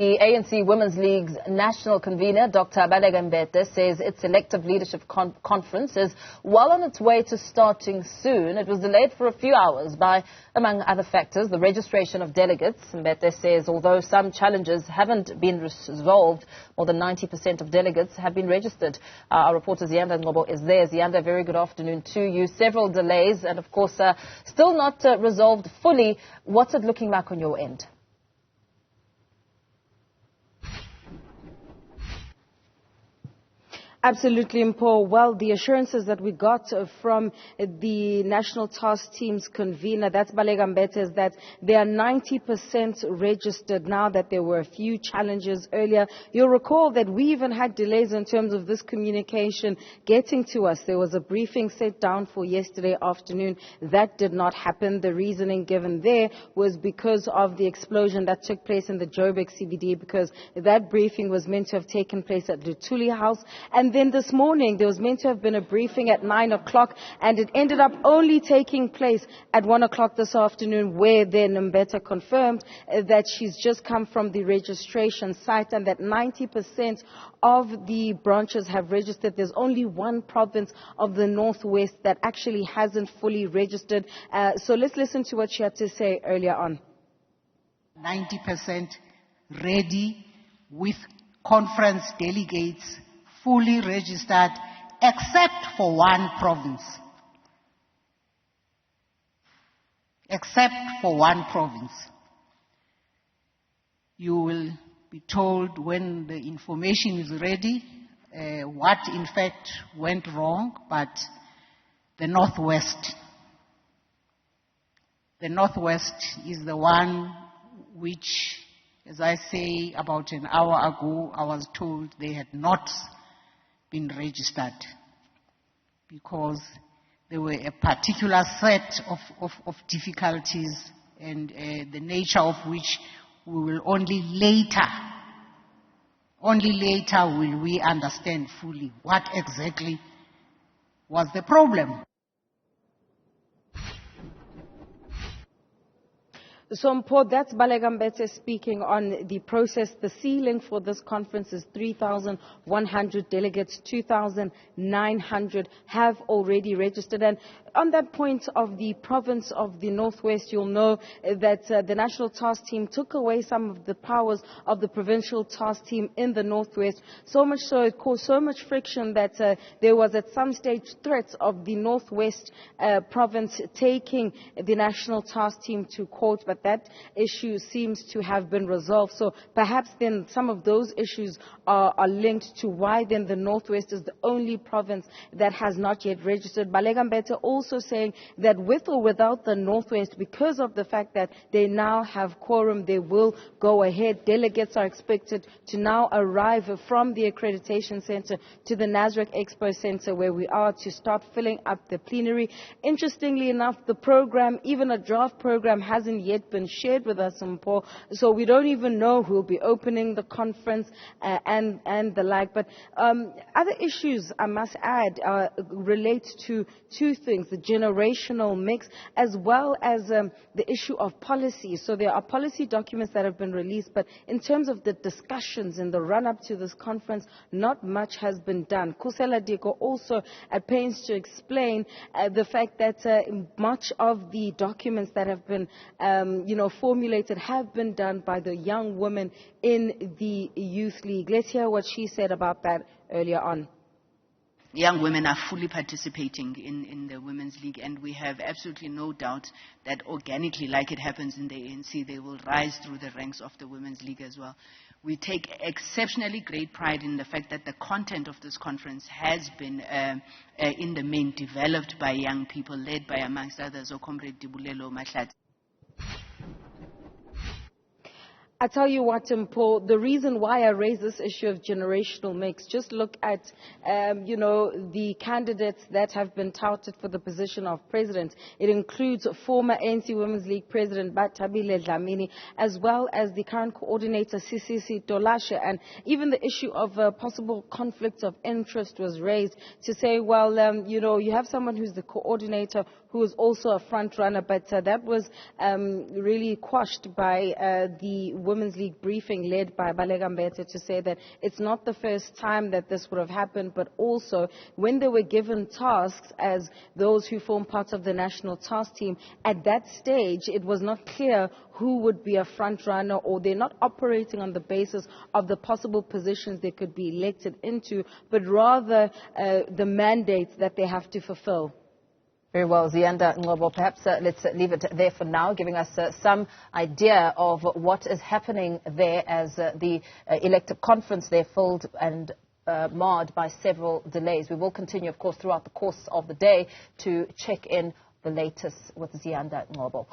The ANC Women's League's national convener, Dr. Baleka Mbete, says its elective leadership conference is well on its way to starting soon. It was delayed for a few hours by, among other factors, the registration of delegates. Mbete says although some challenges haven't been resolved, more than 90% of delegates have been registered. Our reporter Ziyanda Ngcobo is there. Ziyanda, very good afternoon to you. Several delays and, of course, still not resolved fully. What's it looking like on your end? Absolutely, Mpho. Well, the assurances that we got from the National Task Team's convener, that's Baleka Mbete, is that they are 90% registered now, that there were a few challenges earlier. You'll recall that we even had delays in terms of this communication getting to us. There was a briefing set down for yesterday afternoon. That did not happen. The reasoning given there was because of the explosion that took place in the Joburg CBD, because that briefing was meant to have taken place at Luthuli House. And then this morning, there was meant to have been a briefing at 9 o'clock, and it ended up only taking place at 1 o'clock this afternoon, where then Mbete confirmed that she's just come from the registration site and that 90% of the branches have registered. There's only one province of the Northwest that actually hasn't fully registered. So let's listen to what she had to say earlier on. 90% ready with conference delegates fully registered, except for one province. Except for one province. You will be told when the information is ready, what in fact went wrong, but the Northwest is the one which, as I say, about an hour ago, I was told they had not been registered because there were a particular set of difficulties, and the nature of which we will only later will we understand fully what exactly was the problem. So, Mpho, that's Baleka Mbete speaking on the process. The ceiling for this conference is 3,100 delegates. 2,900 have already registered. And on that point of the province of the Northwest, you'll know that the National Task Team took away some of the powers of the Provincial Task Team in the Northwest. So much so, it caused so much friction that there was at some stage threats of the Northwest province taking the National Task Team to court. But that issue seems to have been resolved. So perhaps then some of those issues are linked to why then the Northwest is the only province that has not yet registered. Baleka Mbete also saying that with or without the Northwest, because of the fact that they now have quorum, they will go ahead. Delegates are expected to now arrive from the accreditation center to the Nasrec Expo Center, where we are to start filling up the plenary. Interestingly enough, the program, even a draft program, hasn't yet been shared with us, Mpho, so we don't even know who will be opening the conference and the like. But other issues, I must add, relate to two things: the generational mix, as well as the issue of policy. So there are policy documents that have been released, but in terms of the discussions in the run-up to this conference, not much has been done. Kusela Diko also at pains to explain the fact that much of the documents that have been formulated have been done by the young women in the Youth League. Let's hear what she said about that earlier on. Young women are fully participating in the Women's League, and we have absolutely no doubt that organically, like it happens in the ANC, they will rise through the ranks of the Women's League as well. We take exceptionally great pride in the fact that the content of this conference has been, in the main, developed by young people, led by, amongst others, Comrade Dibulelo Mahlati. I tell you what, Mpho, the reason why I raise this issue of generational mix, just look at, the candidates that have been touted for the position of president. It includes former ANC Women's League President Bathabile Dlamini, as well as the current coordinator Sisisi Tolashe, and even the issue of possible conflicts of interest was raised to say, well, you have someone who's the coordinator who was also a front runner, but that was really quashed by the Women's League briefing led by Baleka Mbete to say that it's not the first time that this would have happened, but also when they were given tasks as those who form part of the national task team, at that stage it was not clear who would be a front runner, or they're not operating on the basis of the possible positions they could be elected into, but rather the mandates that they have to fulfill. Very well, Ziyanda Ngcobo, perhaps let's leave it there for now, giving us some idea of what is happening there as the elective conference there filled and marred by several delays. We will continue, of course, throughout the course of the day to check in the latest with Ziyanda Ngcobo.